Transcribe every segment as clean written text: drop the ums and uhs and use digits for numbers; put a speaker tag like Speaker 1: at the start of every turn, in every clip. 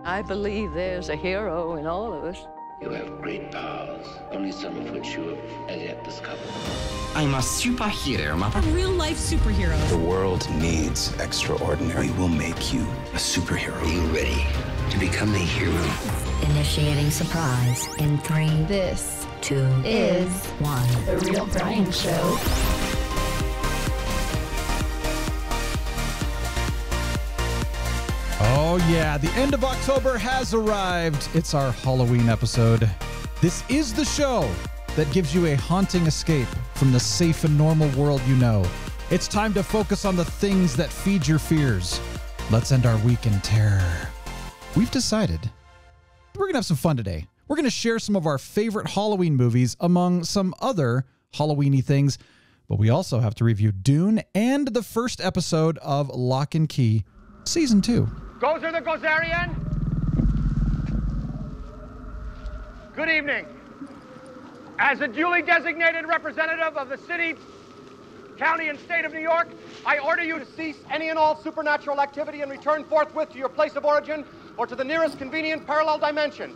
Speaker 1: I believe there's a hero in all of us.
Speaker 2: You have great powers, only some of which you have as yet discovered.
Speaker 3: I'm a superhero, Mama.
Speaker 4: A real-life superhero.
Speaker 5: The world needs extraordinary. We will make you a superhero.
Speaker 2: Are you ready to become the hero?
Speaker 6: Initiating surprise in 3.
Speaker 7: This
Speaker 6: 2
Speaker 7: is
Speaker 6: 1.
Speaker 7: The Real Brian Show.
Speaker 8: Oh yeah, the end of October has arrived. It's our Halloween episode. This is the show that gives you a haunting escape from the safe and normal world you know. It's time to focus on the things that feed your fears. Let's end our week in terror. We've decided we're going to have some fun today. We're going to share some of our favorite Halloween movies among some other Halloween-y things, but we also have to review Dune and the first episode of Locke and Key, Season 2.
Speaker 9: Gozer the Gozerian. Good evening. As a duly designated representative of the city, county, and state of New York, I order you to cease any and all supernatural activity and return forthwith to your place of origin or to the nearest convenient parallel dimension.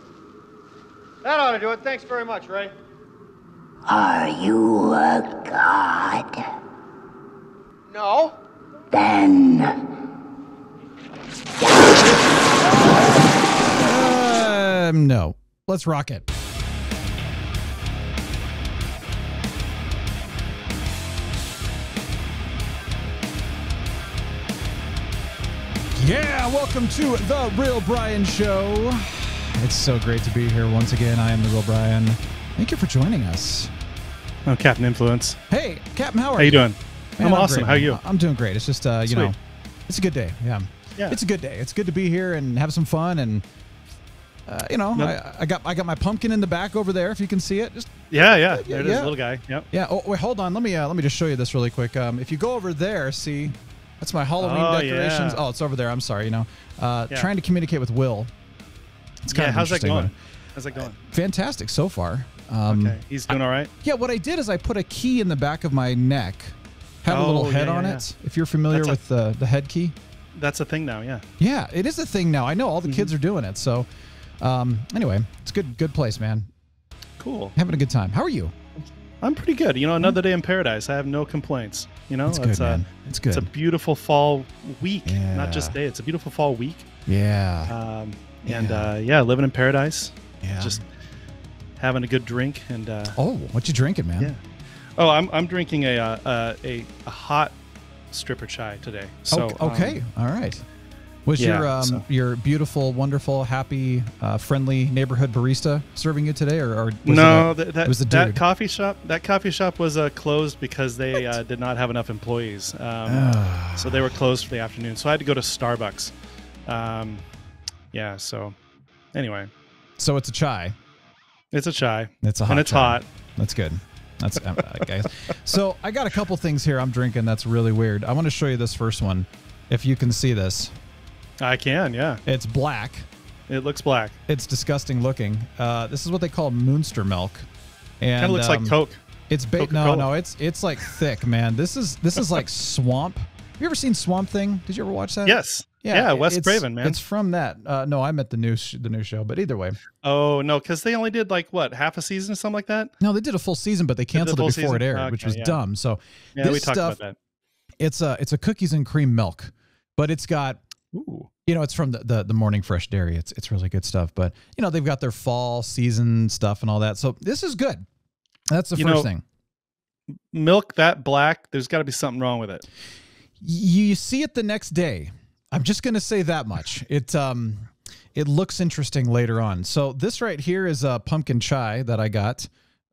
Speaker 9: That ought to do it. Thanks very much, Ray.
Speaker 6: Are you a god?
Speaker 9: No.
Speaker 6: Then
Speaker 8: No. Let's rock it. Yeah, welcome to The Real Brian Show. It's so great to be here once again. I am The Real Brian. Thank you for joining us.
Speaker 10: I'm Captain Influence.
Speaker 8: Hey, Captain, how are you?
Speaker 10: How you doing?
Speaker 8: Man,
Speaker 10: I'm awesome.
Speaker 8: Great,
Speaker 10: how are you?
Speaker 8: I'm doing great. It's just, you know, it's a good day. Yeah. It's a good day. It's good to be here and have some fun. And, you know, I got my pumpkin in the back over there, if you can see it. Just
Speaker 10: yeah. There it is, little guy. Yep.
Speaker 8: Yeah. Oh, wait, hold on. Let me just show you this really quick. If you go over there, see, that's my Halloween decorations.
Speaker 10: Yeah.
Speaker 8: Oh, it's over there. I'm sorry. You know, trying to communicate with Will. It's kind of
Speaker 10: how's that
Speaker 8: interesting.
Speaker 10: going? How's that going?
Speaker 8: Fantastic so far.
Speaker 10: Okay, he's doing all right.
Speaker 8: Yeah, what I did is I put a key in the back of my neck. Had a little head on it. If you're familiar with the head key.
Speaker 10: That's a thing now, yeah.
Speaker 8: Yeah, it is a thing now. I know all the kids are doing it. So, anyway, it's good place, man.
Speaker 10: Cool.
Speaker 8: Having a good time. How are you?
Speaker 10: I'm pretty good. You know, another day in paradise. I have no complaints. You know,
Speaker 8: it's good, man. It's good.
Speaker 10: It's a beautiful fall week,
Speaker 8: Yeah.
Speaker 10: not just day. It's a beautiful fall week.
Speaker 8: Yeah.
Speaker 10: Living in paradise.
Speaker 8: Yeah.
Speaker 10: Just having a good drink and.
Speaker 8: Oh, what you drinking, man?
Speaker 10: Yeah. Oh, I'm drinking a hot stripper chai today. So
Speaker 8: okay, all right. Was your beautiful, wonderful, happy, friendly neighborhood barista serving you today, or
Speaker 10: no?
Speaker 8: It was the dude?
Speaker 10: That coffee shop was closed because they did not have enough employees. So they were closed for the afternoon. So I had to go to Starbucks. So anyway.
Speaker 8: So it's a chai.
Speaker 10: It's a chai.
Speaker 8: It's a hot.
Speaker 10: And it's
Speaker 8: chai.
Speaker 10: hot.
Speaker 8: That's good. That's guys. So I got a couple things here I'm drinking that's really weird. I want to show you this first one, if you can see this.
Speaker 10: I can, yeah.
Speaker 8: It's black.
Speaker 10: It looks black.
Speaker 8: It's disgusting looking. This is what they call Moonster milk. And
Speaker 10: kind of looks like Coke.
Speaker 8: It's no, it's like thick, man. This is like Swamp. Have you ever seen Swamp Thing? Did you ever watch that?
Speaker 10: Yes. Yeah, Wes Craven, man.
Speaker 8: It's from that. No, I meant the new show, but either way.
Speaker 10: Oh, no, because they only did half a season or something like that?
Speaker 8: No, they did a full season, but they canceled it before it aired, which was dumb. So
Speaker 10: yeah, we talked about that.
Speaker 8: It's a cookies and cream milk, but it's got, it's from the Morning Fresh Dairy. It's really good stuff, but they've got their fall season stuff and all that. So this is good. That's the first thing.
Speaker 10: Milk that black, there's got to be something wrong with it.
Speaker 8: You see it the next day. I'm just going to say that much. It looks interesting later on. So this right here is a pumpkin chai that I got.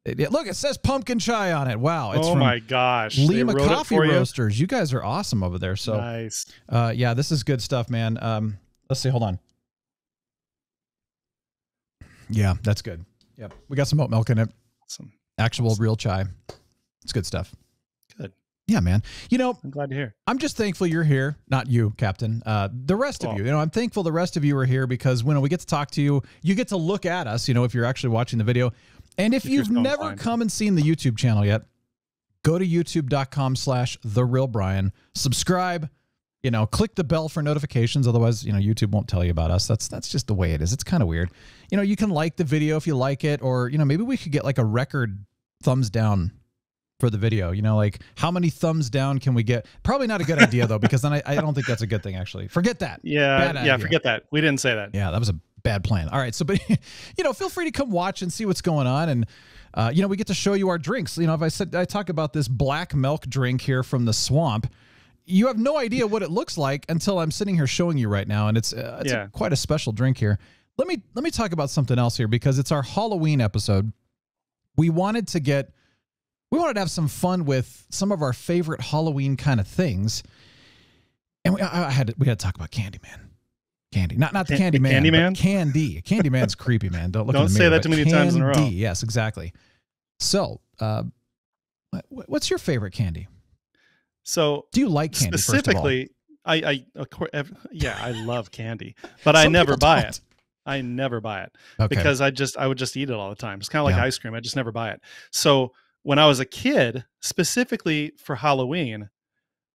Speaker 8: Look, it says pumpkin chai on it. Wow. It's from
Speaker 10: my gosh.
Speaker 8: Lima Coffee Roasters. You guys are awesome over there. So
Speaker 10: nice.
Speaker 8: Yeah, this is good stuff, man. Let's see. Hold on. Yeah, that's good. Yep. We got some oat milk in it.
Speaker 10: Awesome.
Speaker 8: Actual real chai. It's good stuff.
Speaker 10: Good.
Speaker 8: Yeah, man.
Speaker 10: I'm glad to hear.
Speaker 8: I'm just thankful you're here. Not you, Captain. The rest of you. I'm thankful the rest of you are here because when we get to talk to you, you get to look at us, if you're actually watching the video. And if you've never come and seen the YouTube channel yet, go to youtube.com/TheRealBrian. Subscribe. You know, click the bell for notifications. Otherwise, you know, YouTube won't tell you about us. That's just the way it is. It's kind of weird. You know, you can like the video if you like it, or, you know, maybe we could get like a record thumbs down for the video. You know, like how many thumbs down can we get? Probably not a good idea though, because then I don't think that's a good thing actually. Forget that.
Speaker 10: Yeah, forget that. We didn't say that.
Speaker 8: Yeah, that was a bad plan. All right, so but you know, feel free to come watch and see what's going on, and you know, we get to show you our drinks. You know, if I talk about this black milk drink here from the swamp, you have no idea what it looks like until I'm sitting here showing you right now, and it's quite a special drink here. Let me talk about something else here, because it's our Halloween episode. We wanted to have some fun with some of our favorite Halloween kind of things, and we had to talk about Candyman. Candy, not the Candyman.
Speaker 10: Candyman?
Speaker 8: Candy. Candyman's creepy, man. Don't look.
Speaker 10: Don't say that too many times in a row.
Speaker 8: Yes, exactly. So, what's your favorite candy?
Speaker 10: So,
Speaker 8: do you like candy
Speaker 10: specifically? I love candy, but I never buy it. I never buy it because I would just eat it all the time. It's kind of like ice cream. I just never buy it. So when I was a kid, specifically for Halloween,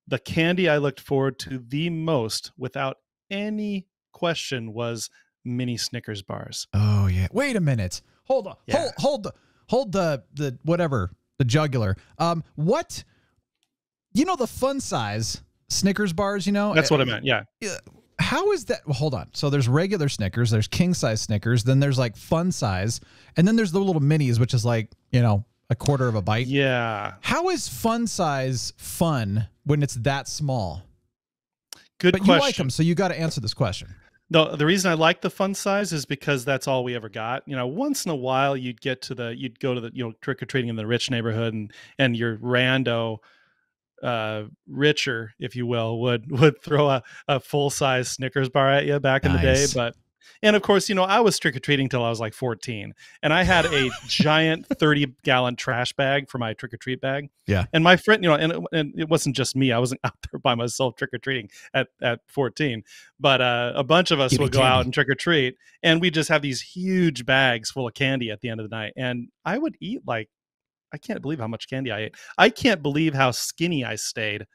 Speaker 10: the candy I looked forward to the most, without any question, was mini Snickers bars.
Speaker 8: Oh yeah. Wait a minute. Hold on. Yeah. Hold the whatever, the jugular. What? You know the fun size Snickers bars, you know?
Speaker 10: That's what I meant. Yeah.
Speaker 8: How is that? Well, hold on. So there's regular Snickers, there's king size Snickers, then there's like fun size, and then there's the little minis, which is like, you know, a quarter of a bite.
Speaker 10: Yeah.
Speaker 8: How is fun size fun when it's that small?
Speaker 10: Good
Speaker 8: question. But you like them, so you got to answer this question.
Speaker 10: No, the reason I like the fun size is because that's all we ever got. You know, once in a while you'd go to the, you know, trick or treating in the rich neighborhood, and your rando, richer, if you will, would throw a full size Snickers bar at you back in the day. But, and of course, you know, I was trick or treating till I was like 14, and I had a giant 30-gallon trash bag for my trick or treat bag.
Speaker 8: Yeah.
Speaker 10: And my friend, you know, and it wasn't just me. I wasn't out there by myself trick or treating at 14, but a bunch of us would go out and trick or treat, and we just have these huge bags full of candy at the end of the night. And I would eat like, I can't believe how much candy I ate. I can't believe how skinny I stayed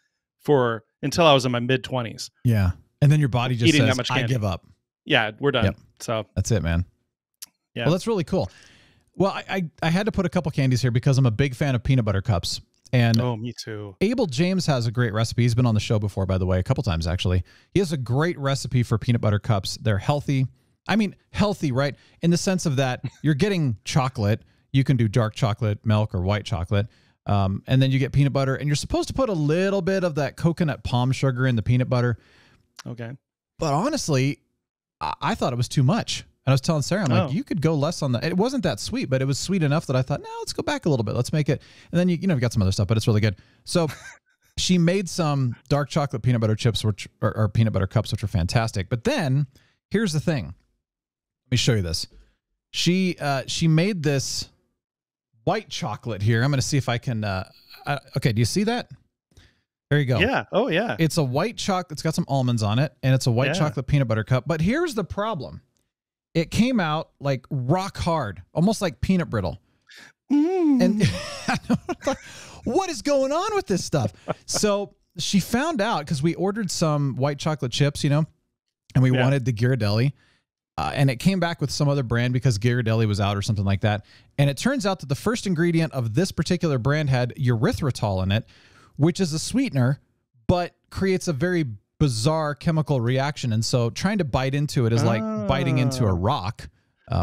Speaker 10: until I was in my mid-20s.
Speaker 8: Yeah. And then your body just
Speaker 10: eating
Speaker 8: says,
Speaker 10: that much candy.
Speaker 8: I give up.
Speaker 10: Yeah, we're done.
Speaker 8: Yep.
Speaker 10: So
Speaker 8: that's it, man.
Speaker 10: Yeah.
Speaker 8: Well, that's really cool. Well, I had to put a couple candies here because I'm a big fan of peanut butter cups. And
Speaker 10: oh, me too.
Speaker 8: Abel James has a great recipe. He's been on the show before, by the way, a couple times actually. He has a great recipe for peanut butter cups. They're healthy. I mean, healthy, right? In the sense of that you're getting chocolate. You can do dark chocolate, milk, or white chocolate. And then you get peanut butter, and you're supposed to put a little bit of that coconut palm sugar in the peanut butter.
Speaker 10: Okay.
Speaker 8: But honestly, I thought it was too much. And I was telling Sarah, I'm like, you could go less on that. It wasn't that sweet, but it was sweet enough that I thought, no, let's go back a little bit. Let's make it. And then, you know, we got some other stuff, but it's really good. So she made some dark chocolate peanut butter chips, which are peanut butter cups, which are fantastic. But then here's the thing. Let me show you this. She made this white chocolate here. I'm going to see if I can. Okay, do you see that? There you go.
Speaker 10: Yeah. Oh, yeah.
Speaker 8: It's a white chocolate. It's got some almonds on it, and it's a white chocolate peanut butter cup. But here's the problem. It came out like rock hard, almost like peanut brittle. And what is going on with this stuff? So she found out, because we ordered some white chocolate chips, you know, and we wanted the Ghirardelli. And it came back with some other brand because Ghirardelli was out or something like that. And it turns out that the first ingredient of this particular brand had erythritol in it, which is a sweetener, but creates a very bizarre chemical reaction. And so trying to bite into it is like biting into a rock,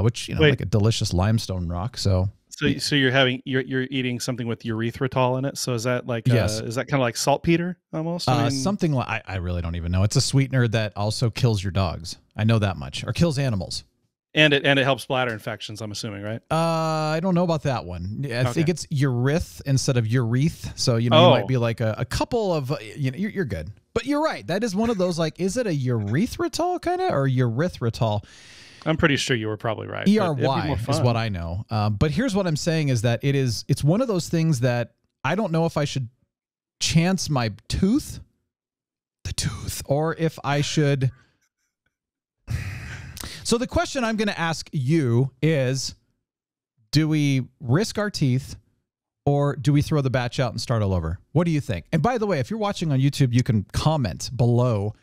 Speaker 8: which, you know, like a delicious limestone rock. So
Speaker 10: you're eating something with erythritol in it. So is that like, is that kind of like saltpeter almost? I mean,
Speaker 8: something like, I really don't even know. It's a sweetener that also kills your dogs. I know that much, or kills animals.
Speaker 10: And it helps bladder infections, I'm assuming, right?
Speaker 8: I don't know about that one. I think it's ureth instead of ureth. So, you know, you might be like a couple of, you know, you're good. But you're right. That is one of those, like, is it a erythritol kind of, or erythritol?
Speaker 10: I'm pretty sure you were probably right.
Speaker 8: ERY is what I know. But here's what I'm saying is that it's one of those things that I don't know if I should chance the tooth, or if I should. So the question I'm going to ask you is, do we risk our teeth or do we throw the batch out and start all over? What do you think? And by the way, if you're watching on YouTube, you can comment below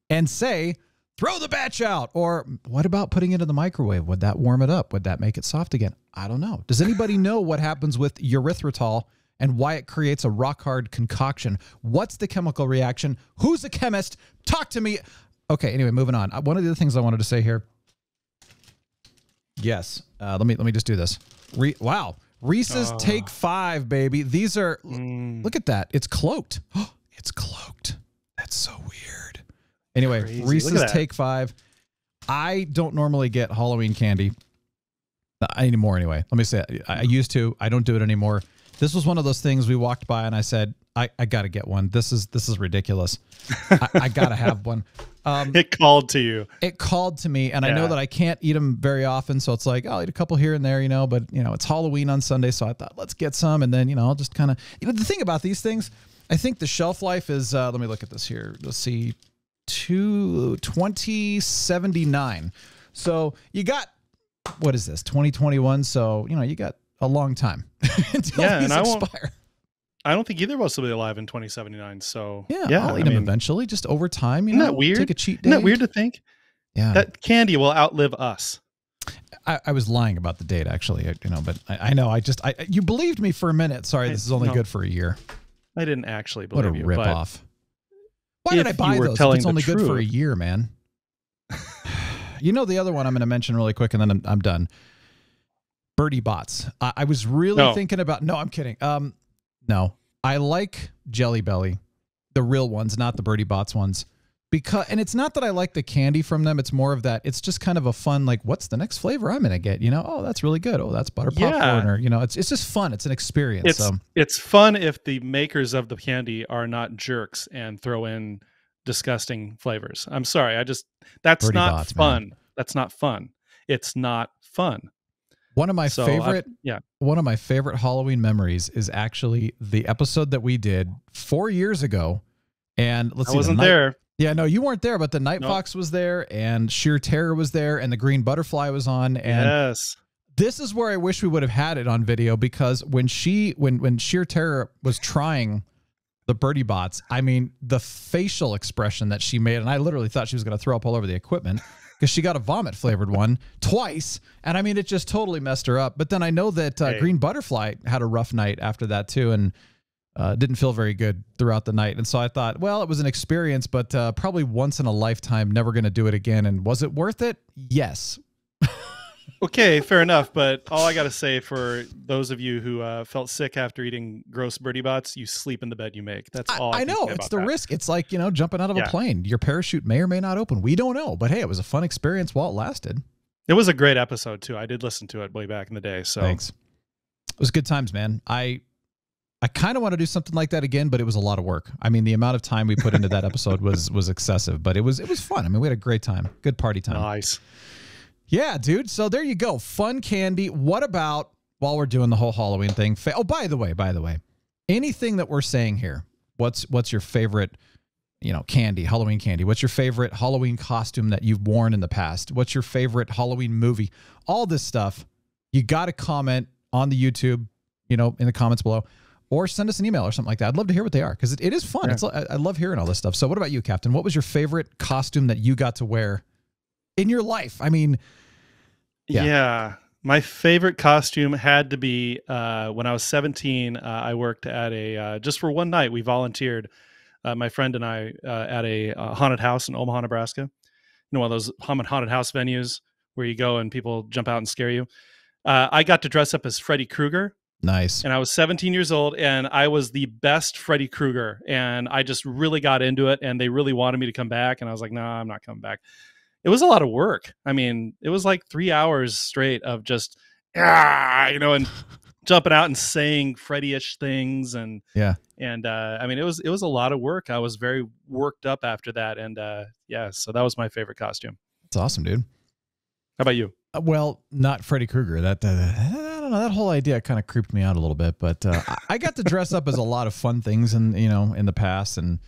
Speaker 8: and say, throw the batch out. Or what about putting it in the microwave? Would that warm it up? Would that make it soft again? I don't know. Does anybody know what happens with erythritol and why it creates a rock-hard concoction? What's the chemical reaction? Who's a chemist? Talk to me. Okay, anyway, moving on. One of the things I wanted to say here. Yes. Let me just do this. Wow. Reese's Take 5, baby. These are, look at that. It's cloaked. It's cloaked. That's so weird. Anyway, crazy. Reese's Take 5. I don't normally get Halloween candy anymore anyway. Let me say it. I used to. I don't do it anymore. This was one of those things we walked by and I said, I got to get one. This is ridiculous. I got to have one.
Speaker 10: It called to you.
Speaker 8: It called to me, and I know that I can't eat them very often, so it's like, I'll eat a couple here and there, you know, but, you know, it's Halloween on Sunday, so I thought, let's get some, and then, you know, I'll just kind of, you know, the thing about these things, I think the shelf life is, let me look at this here. Let's see, 2079. So you got, what is this, 2021? So, you know, you got a long time until these expire.
Speaker 10: I don't think either of us will be alive in 2079. So
Speaker 8: yeah, I'll eat them eventually, just over time. You know,
Speaker 10: isn't that weird?
Speaker 8: Take a cheat day.
Speaker 10: Isn't that weird to think?
Speaker 8: Yeah,
Speaker 10: that candy will outlive us.
Speaker 8: I was lying about the date, actually. You know, but I know. You believed me for a minute. Sorry, this is only good for a year.
Speaker 10: I didn't actually believe you.
Speaker 8: What a ripoff! Why did I buy those? It's only good for a year, man. You know the other one I'm going to mention really quick, and then I'm done. Birdie Bots. I was really thinking about. No, I'm kidding. No, I like Jelly Belly, the real ones, not the Birdie Bots ones. And it's not that I like the candy from them. It's more of that. It's just kind of a fun, like, what's the next flavor I'm going to get? You know, oh, that's really good. Oh, that's butter popcorn. Or, you know, it's just fun. It's an experience.
Speaker 10: It's fun if the makers of the candy are not jerks and throw in disgusting flavors. I'm sorry. That's Birdie not Bots, fun. Man. That's not fun. It's not fun.
Speaker 8: One of my favorite Halloween memories is actually the episode that we did 4 years ago. And let's see. I
Speaker 10: wasn't there.
Speaker 8: Yeah, no, you weren't there, but the Night Fox was there, and Sheer Terror was there, and the Green Butterfly was on. And
Speaker 10: yes.
Speaker 8: This is where I wish we would have had it on video, because when Sheer Terror was trying the Birdie Bots, I mean, the facial expression that she made, and I literally thought she was going to throw up all over the equipment. Because she got a vomit flavored one twice. And I mean, it just totally messed her up. But then I know that Green Butterfly had a rough night after that too, and didn't feel very good throughout the night. And so I thought, well, it was an experience, but probably once in a lifetime, never going to do it again. And was it worth it? Yes.
Speaker 10: Okay, fair enough. But all I got to say, for those of you who felt sick after eating gross Birdie Bots, you sleep in the bed you make. That's all I
Speaker 8: know. It's the risk. It's like, you know, jumping out of a plane. Your parachute may or may not open. We don't know. But hey, it was a fun experience while it lasted.
Speaker 10: It was a great episode too. I did listen to it way back in the day. So
Speaker 8: thanks. It was good times, man. I kind of want to do something like that again, but it was a lot of work. I mean, the amount of time we put into that episode was excessive, but it was fun. I mean, we had a great time. Good party time.
Speaker 10: Nice.
Speaker 8: Yeah, dude. So there you go. Fun candy. What about, while we're doing the whole Halloween thing? Oh, by the way, anything that we're saying here, what's your favorite, you know, candy, Halloween candy? What's your favorite Halloween costume that you've worn in the past? What's your favorite Halloween movie? All this stuff, you got to comment on the YouTube, you know, in the comments below, or send us an email or something like that. I'd love to hear what they are, because it is fun. Yeah. I love hearing all this stuff. So what about you, Captain? What was your favorite costume that you got to wear in your life? I mean,
Speaker 10: yeah. My favorite costume had to be when I was 17. I worked at just for one night, we volunteered, my friend and I, at a haunted house in Omaha, Nebraska. You know, one of those haunted house venues where you go and people jump out and scare you. I got to dress up as Freddy Krueger.
Speaker 8: Nice.
Speaker 10: And I was 17 years old, and I was the best Freddy Krueger. And I just really got into it, and they really wanted me to come back. And I was like, no, I'm not coming back. It was a lot of work. I mean, it was like 3 hours straight of just, you know, and jumping out and saying Freddy-ish things. And I mean, it was a lot of work. I was very worked up after that. And so that was my favorite costume.
Speaker 8: That's awesome, dude.
Speaker 10: How about you?
Speaker 8: Well, not Freddy Krueger. That I don't know. That whole idea kind of creeped me out a little bit. But I got to dress up as a lot of fun things, in the past, and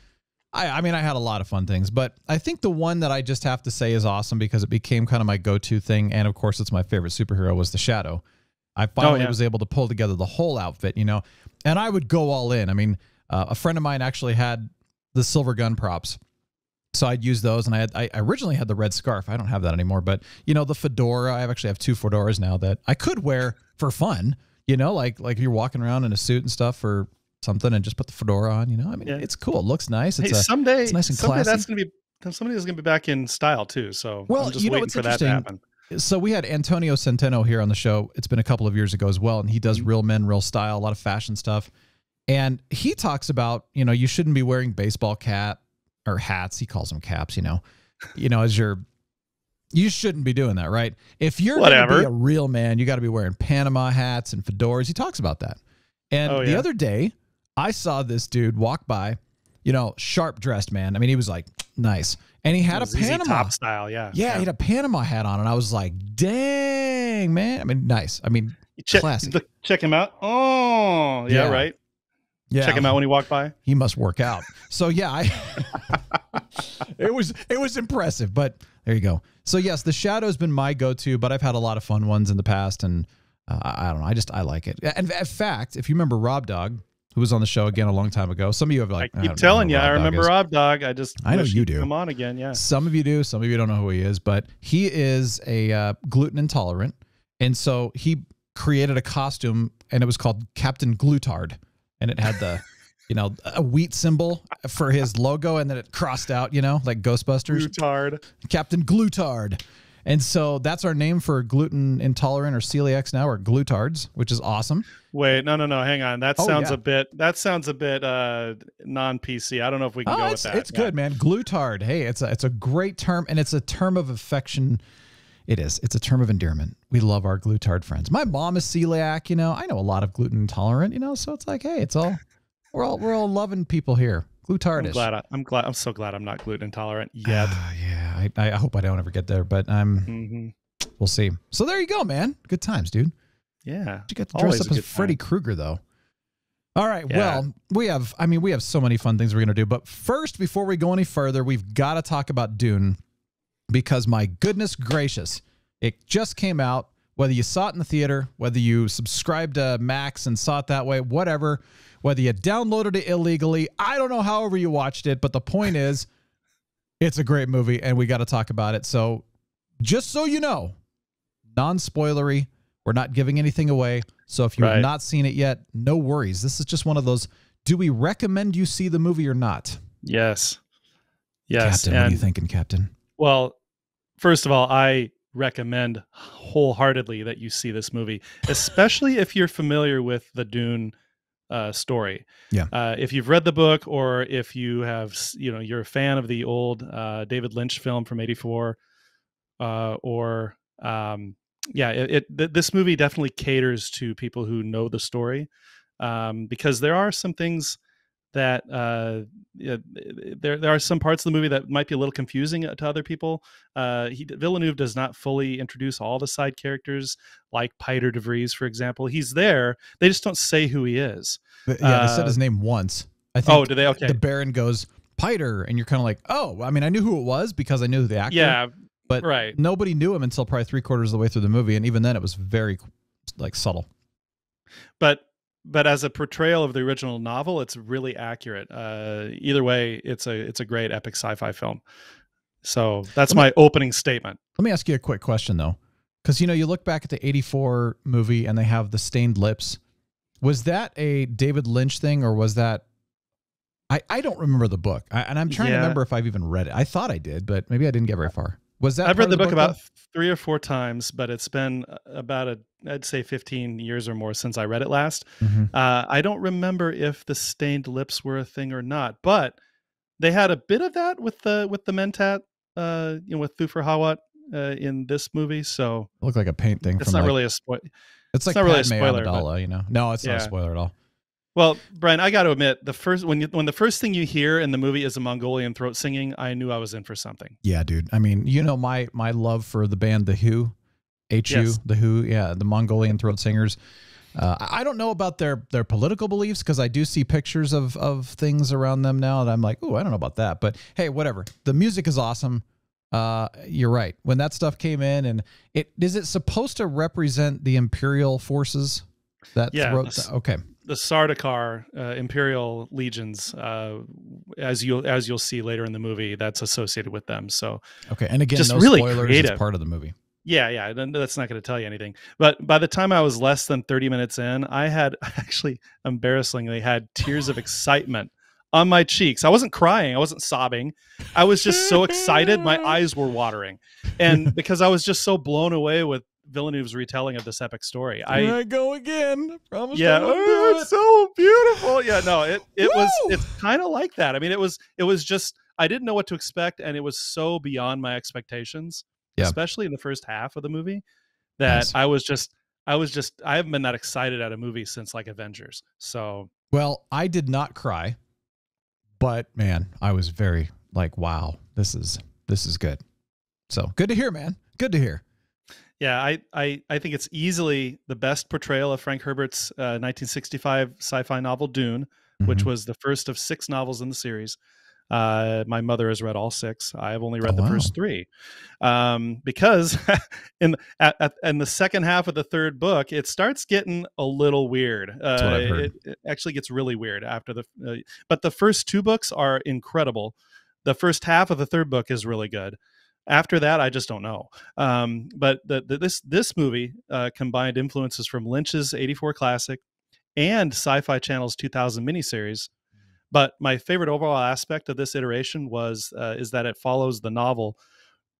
Speaker 8: I mean, I had a lot of fun things. But I think the one that I just have to say is awesome, because it became kind of my go-to thing, and of course, it's my favorite superhero, was the Shadow. I finally was able to pull together the whole outfit, you know, and I would go all in. I mean, a friend of mine actually had the silver gun props. So I'd use those, and I originally had the red scarf. I don't have that anymore, but you know, the fedora, I actually have 2 fedoras now that I could wear for fun, you know, like if you're walking around in a suit and stuff or something and just put the fedora on, you know, I mean, it's cool. It looks nice. It's
Speaker 10: someday,
Speaker 8: it's nice and classy.
Speaker 10: That's going to be, somebody is going to be back in style too. So
Speaker 8: well,
Speaker 10: I'm just waiting for that to happen.
Speaker 8: So we had Antonio Centeno here on the show. It's been a couple of years ago as well. And he does Real Men, Real Style, a lot of fashion stuff. And he talks about, you know, you shouldn't be wearing baseball cap or hats. He calls them caps, you know, as you shouldn't be doing that, right? If you're going to be a real man, you got to be wearing Panama hats and fedoras. He talks about that. And the other day I saw this dude walk by, you know, sharp dressed man. I mean, he was like nice. And he had a Panama
Speaker 10: top style. Yeah.
Speaker 8: Yeah. He had a Panama hat on. And I was like, dang, man. I mean, nice. I mean, classy.
Speaker 10: Check him out. Oh, yeah, right. Yeah. Check him out when he walked by.
Speaker 8: He must work out. So yeah, it was impressive, but there you go. So yes, the Shadow's been my go-to, but I've had a lot of fun ones in the past, and I don't know. I like it. And in fact, if you remember Rob Dog, who was on the show again a long time ago, some of you have like,
Speaker 10: I keep telling you, I remember Rob Dog. I know
Speaker 8: you do.
Speaker 10: Come on again, yeah.
Speaker 8: Some of you do. Some of you don't know who he is, but he is a gluten intolerant, and so he created a costume, and it was called Captain Glutard. And it had the, you know, a wheat symbol for his logo, and then it crossed out, you know, like Ghostbusters.
Speaker 10: Glutard. Captain
Speaker 8: Glutard. And so that's our name for gluten intolerant or celiacs now, or glutards, which is awesome.
Speaker 10: Wait, no, hang on. That sounds a bit non-PC. I don't know if we can go with that.
Speaker 8: It's good, man. Glutard. Hey, it's a great term, and it's a term of affection. It is. It's a term of endearment. We love our glutard friends. My mom is celiac, you know. I know a lot of gluten intolerant, you know, so it's like, hey, we're all loving people here. Glutardish.
Speaker 10: I'm so glad I'm not gluten intolerant yet.
Speaker 8: Yeah. I hope I don't ever get there, but we'll see. So there you go, man. Good times, dude.
Speaker 10: Yeah.
Speaker 8: You get to dress up as Freddy Krueger though. All right. Yeah. Well, we have so many fun things we're going to do, but first, before we go any further, we've got to talk about Dune. Because my goodness gracious, it just came out, whether you saw it in the theater, whether you subscribed to Max and saw it that way, whatever, whether you downloaded it illegally, I don't know however you watched it, but the point is, it's a great movie and we got to talk about it. So just so you know, non-spoilery, we're not giving anything away. So if you've not seen it yet, no worries. This is just one of those, do we recommend you see the movie or not?
Speaker 10: Yes.
Speaker 8: Captain, what are you thinking, Captain?
Speaker 10: Well, first of all, I recommend wholeheartedly that you see this movie, especially if you're familiar with the Dune story. Yeah. If you've read the book, or if you have, you know, you're a fan of the old David Lynch film from '84, this movie definitely caters to people who know the story, because there are some things that there are some parts of the movie that might be a little confusing to other people. Villeneuve does not fully introduce all the side characters, like Piter de Vries, for example. He's there. They just don't say who he is.
Speaker 8: Yeah, they said his name once. I think.
Speaker 10: Oh, did they? Okay.
Speaker 8: The Baron goes, Piter, and you're kind of like, oh, I mean, I knew who it was because I knew the actor.
Speaker 10: Yeah,
Speaker 8: but nobody knew him until probably 3/4 of the way through the movie, and even then it was very subtle.
Speaker 10: But as a portrayal of the original novel, it's really accurate. Either way, it's a great epic sci-fi film. So that's my opening statement.
Speaker 8: Let me ask you a quick question though, because you look back at the '84 movie and they have the stained lips. Was that a David Lynch thing, or was that? I don't remember the book, and I'm trying to remember if I've even read it. I thought I did, but maybe I didn't get very far. Was that?
Speaker 10: I've read the book about 3 or 4 times, but it's been about I'd say 15 years or more since I read it last. Mm-hmm. I don't remember if the stained lips were a thing or not, but they had a bit of that with the Mentat, with Thufir Hawat in this movie. So
Speaker 8: it looked like a paint thing.
Speaker 10: It's not really a spoiler.
Speaker 8: It's like not really a spoiler, Amidala, No, it's not a spoiler at all.
Speaker 10: Well, Brian, I got to admit, when the first thing you hear in the movie is a Mongolian throat singing, I knew I was in for something.
Speaker 8: Yeah, dude. I mean, my love for the band The Who, The Who, the Mongolian throat singers. I don't know about their political beliefs, because I do see pictures of things around them now, and I'm like, oh, I don't know about that. But hey, whatever. The music is awesome. You're right. When that stuff came in, and is it supposed to represent the Imperial forces that okay.
Speaker 10: The Sardaukar Imperial legions, as you'll see later in the movie, that's associated with them. So
Speaker 8: okay, and again,
Speaker 10: just
Speaker 8: no
Speaker 10: really
Speaker 8: spoilers,
Speaker 10: creative.
Speaker 8: it's part of the movie.
Speaker 10: Yeah, that's not going to tell you anything. But by the time I was less than 30 minutes in, I had actually embarrassingly had tears of excitement on my cheeks. I wasn't crying, I wasn't sobbing. I was just so excited, my eyes were watering, and because I was just so blown away with Villeneuve's retelling of this epic story.
Speaker 8: Here I go again. Promise
Speaker 10: it's so beautiful. Yeah, no, it's kind of like that. I mean, it was just, I didn't know what to expect, and it was so beyond my expectations, especially in the first half of the movie, that I haven't been that excited at a movie since like Avengers. So,
Speaker 8: well, I did not cry, but man, I was very like, wow, this is good. So good to hear, man. Good to hear.
Speaker 10: Yeah, I think it's easily the best portrayal of Frank Herbert's 1965 sci-fi novel Dune, which was the first of 6 novels in the series. My mother has read all 6. I have only read the first 3, because in the second half of the third book, it starts getting a little weird.
Speaker 8: That's what I've heard.
Speaker 10: It actually gets really weird after but the first 2 books are incredible. The first half of the third book is really good. After that, I just don't know. But this movie combined influences from Lynch's '84 classic and Sci-Fi Channel's 2000 miniseries. But my favorite overall aspect of this iteration is that it follows the novel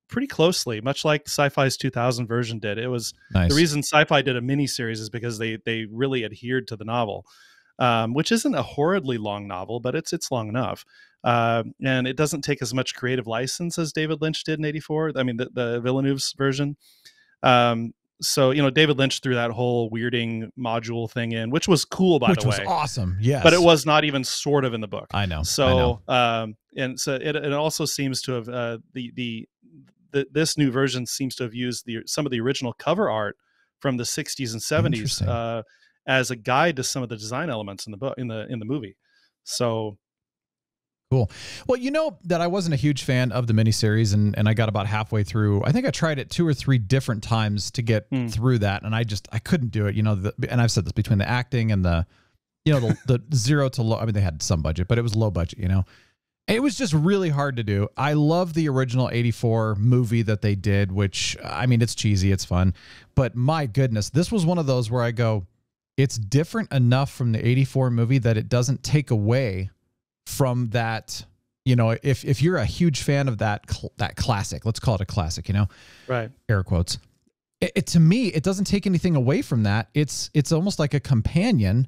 Speaker 10: pretty closely, much like Sci-Fi's 2000 version did. It was the reason Sci-Fi did a miniseries is because they really adhered to the novel, which isn't a horridly long novel, but it's long enough. And it doesn't take as much creative license as David Lynch did in '84. I mean, the Villeneuve's version. So, David Lynch threw that whole weirding module thing in, which was cool, by the way.
Speaker 8: Which was awesome, yes.
Speaker 10: But it was not even sort of in the book.
Speaker 8: I know.
Speaker 10: So, and so it also seems to have this new version seems to have used some of the original cover art from the '60s and '70s as a guide to some of the design elements in the book in the movie. So.
Speaker 8: Cool. Well, that I wasn't a huge fan of the miniseries, and I got about halfway through. I think I tried it 2 or 3 different times to get through that, and I couldn't do it. And I've said this, between the acting and the zero to low. I mean, they had some budget, but it was low budget. It was just really hard to do. I love the original '84 movie that they did, which, I mean, it's cheesy, it's fun, but my goodness, this was one of those where I go, it's different enough from the '84 movie that it doesn't take away from that. If you're a huge fan of that classic, let's call it a classic,
Speaker 10: right,
Speaker 8: air quotes, it to me, it doesn't take anything away from that. It's almost like a companion,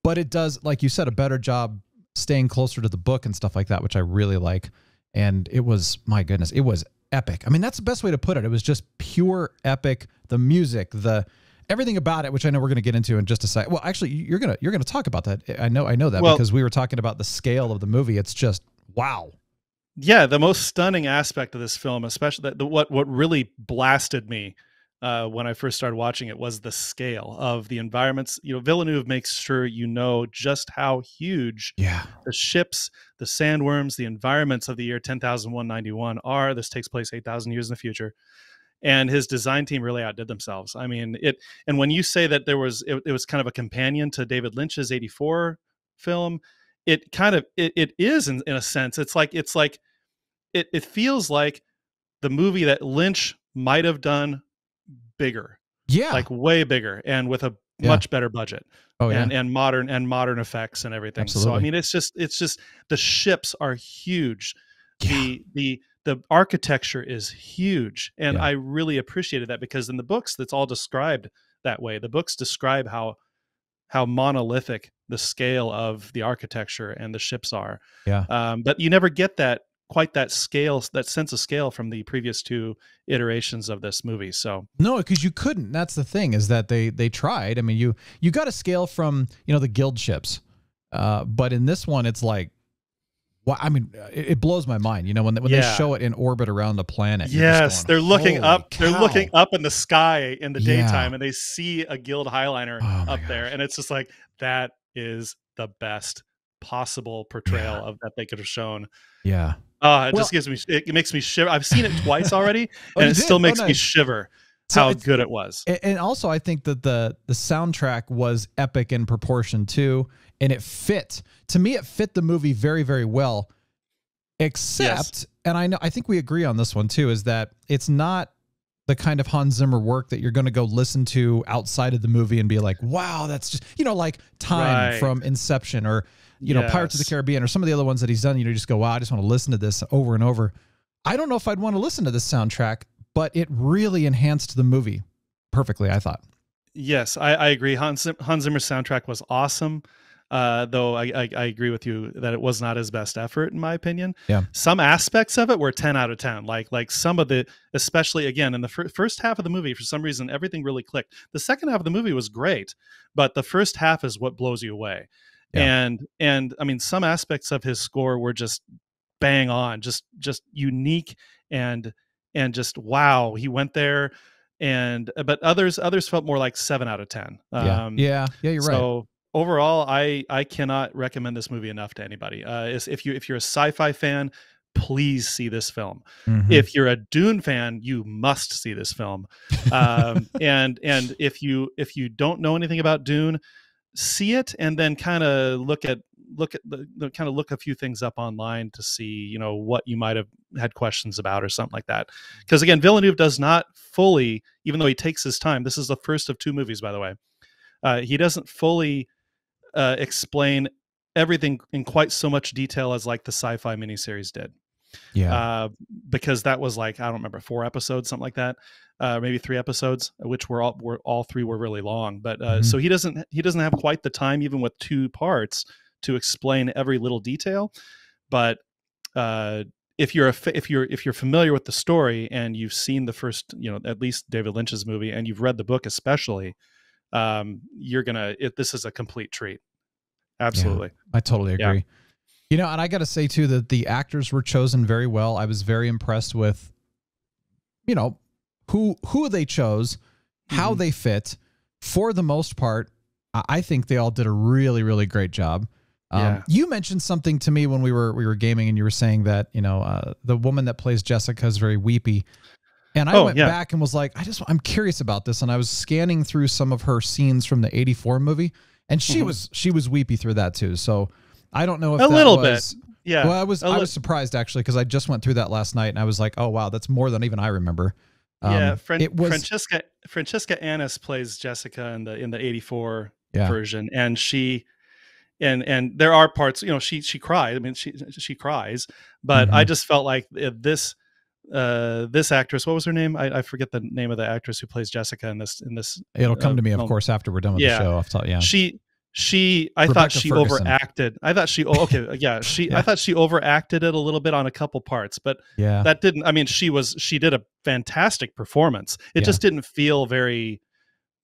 Speaker 8: but it does, like you said, a better job staying closer to the book and stuff like that, which I really like. And it was, my goodness, it was epic. I mean, that's the best way to put it. It was just pure epic. The music, everything about it, which I know we're going to get into in just a second. Well, actually, you're gonna talk about that. I know that, because we were talking about the scale of the movie. It's just wow.
Speaker 10: Yeah, the most stunning aspect of this film, especially what really blasted me when I first started watching it, was the scale of the environments. Villeneuve makes sure just how huge the ships, the sandworms, the environments of the year 10,191 are. This takes place 8,000 years in the future. And his design team really outdid themselves. I mean, and when you say that it was kind of a companion to David Lynch's '84 film, it is in a sense. It feels like the movie that Lynch might have done bigger, like way bigger, and with a much better budget. Oh, yeah. and modern effects and everything. Absolutely. So I mean, it's just the ships are huge. Yeah. The architecture is huge, and I really appreciated that, because in the books that's all described that way. The books describe how monolithic the scale of the architecture and the ships are. Yeah. But you never get quite that scale, that sense of scale, from the previous 2 iterations of this movie. So
Speaker 8: no, because you couldn't. That's the thing, is that they tried. I mean, you got a scale from the guild ships, but in this one, it's like, well, I mean, it blows my mind, when they show it in orbit around the planet.
Speaker 10: Yes, they're looking up. Cow. They're looking up in the sky in the daytime, and they see a Guild Highliner up there, and it's just like, that is the best possible portrayal of that they could have shown.
Speaker 8: Yeah,
Speaker 10: It just gives me, it makes me shiver. I've seen it twice already, and it still makes me shiver how good it was.
Speaker 8: And also, I think that the soundtrack was epic in proportion too, and it fit. To me, it fit the movie very, very well. Except, and I think we agree on this one too, is that it's not the kind of Hans Zimmer work that you're going to go listen to outside of the movie and be like, wow, that's just, like Time from Inception, or, Pirates of the Caribbean, or some of the other ones that he's done. You just go, wow, I just want to listen to this over and over. I don't know if I'd want to listen to this soundtrack, but it really enhanced the movie perfectly, I thought.
Speaker 10: Yes, I agree. Hans Zimmer's soundtrack was awesome. Though I agree with you that it was not his best effort, in my opinion.
Speaker 8: Yeah.
Speaker 10: Some aspects of it were 10 out of 10. Like some of the, especially again, in the first half of the movie, for some reason, everything really clicked. The second half of the movie was great, but the first half is what blows you away. Yeah. And I mean, some aspects of his score were just bang on, just unique and just, wow, he went there. But others felt more like 7 out of 10.
Speaker 8: Yeah, you're right.
Speaker 10: So overall, I cannot recommend this movie enough to anybody. If you're a sci-fi fan, please see this film. Mm-hmm. If you're a Dune fan, you must see this film. And if you don't know anything about Dune, see it and then kind of look a few things up online to see what you might have had questions about or something like that. Because again, Villeneuve does not fully, even though he takes his time. This is the first of 2 movies, by the way. He doesn't fully explain everything in quite so much detail as like the sci-fi miniseries did.
Speaker 8: Yeah.
Speaker 10: Because that was like, I don't remember, 4 episodes, something like that. Maybe 3 episodes, which were all 3 were really long. But so he doesn't have quite the time, even with 2 parts, to explain every little detail. But if you're familiar with the story and you've seen the first, at least David Lynch's movie, and you've read the book especially, this is a complete treat. Absolutely.
Speaker 8: Yeah, I totally agree. And I got to say too that the actors were chosen very well. I was very impressed with, who they chose, how they fit. For the most part, I think they all did a really, really great job. You mentioned something to me when we were gaming, and you were saying that, the woman that plays Jessica is very weepy. And I went back and was like, I'm curious about this. And I was scanning through some of her scenes from the 84 movie, and she was weepy through that too. So I don't know if
Speaker 10: a little bit. Yeah.
Speaker 8: Well, I was surprised actually, because I just went through that last night and I was like, oh wow, that's more than even I remember.
Speaker 10: Francesca Annis plays Jessica in the 84 version, and she and there are parts, she cried. I mean, she cries, but I just felt like this actress, what was her name? I forget the name of the actress who plays Jessica in this.
Speaker 8: It'll come to me, of course, after we're done with the show.
Speaker 10: I thought she overacted. I thought she overacted it a little bit on a couple parts, but that didn't. I mean, she did a fantastic performance. It just didn't feel very